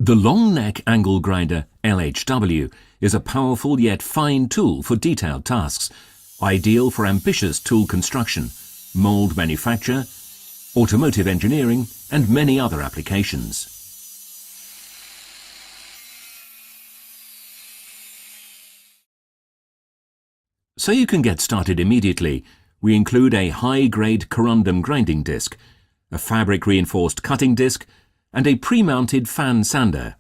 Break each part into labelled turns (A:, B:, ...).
A: The long neck angle grinder LHW is a powerful yet fine tool for detailed tasks, ideal for ambitious tool construction, mold manufacture, automotive engineering and many other applications. So you can get started immediately. We include a high-grade corundum grinding disc, a fabric-reinforced cutting disc and a pre-mounted fan sander.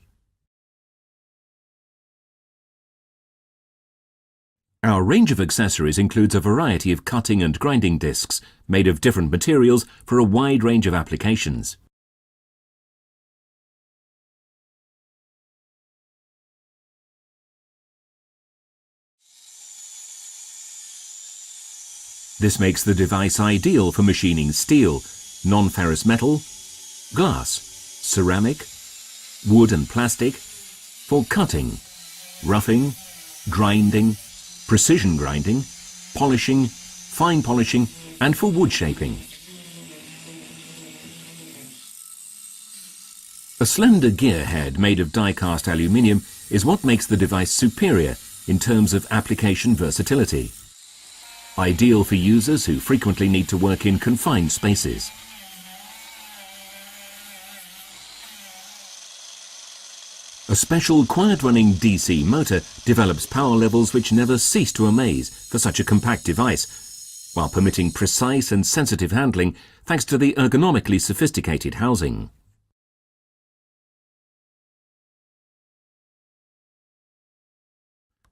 A: Our range of accessories includes a variety of cutting and grinding discs made of different materials for a wide range of applications. This makes the device ideal for machining steel, non-ferrous metal, glass, ceramic, wood and plastic, for cutting, roughing, grinding, precision grinding, polishing, fine polishing and for wood shaping. A slender gear head made of die-cast aluminium is what makes the device superior in terms of application versatility. Ideal for users who frequently need to work in confined spaces. A special quiet-running DC motor develops power levels which never cease to amaze for such a compact device, while permitting precise and sensitive handling thanks to the ergonomically sophisticated housing.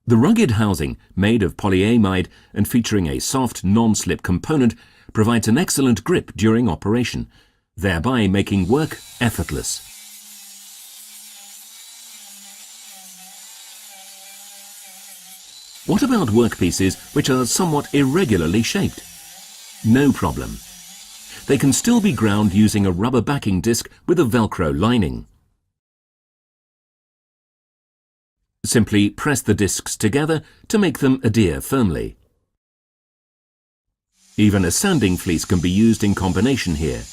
A: The rugged housing, made of polyamide and featuring a soft, non-slip component, provides an excellent grip during operation, thereby making work effortless. What about workpieces which are somewhat irregularly shaped? No problem. They can still be ground using a rubber backing disc with a Velcro lining. Simply press the discs together to make them adhere firmly. Even a sanding fleece can be used in combination here.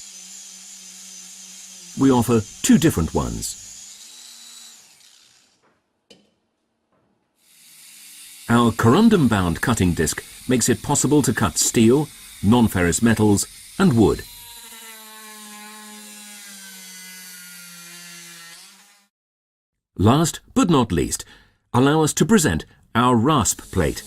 A: We offer two different ones. Our corundum-bound cutting disc makes it possible to cut steel, non-ferrous metals and wood. Last but not least, allow us to present our rasp plate.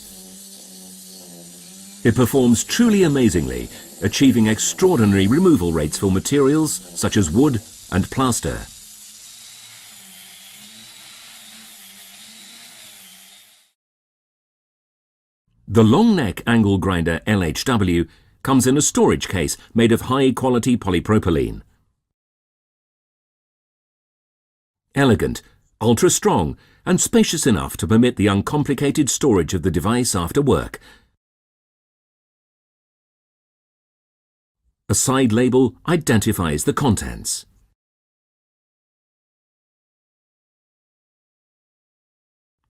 A: It performs truly amazingly, achieving extraordinary removal rates for materials such as wood and plaster. The long neck angle grinder LHW comes in a storage case made of high-quality polypropylene. Elegant, ultra-strong and spacious enough to permit the uncomplicated storage of the device after work. A side label identifies the contents.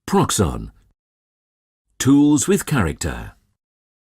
A: Proxon. Tools with character.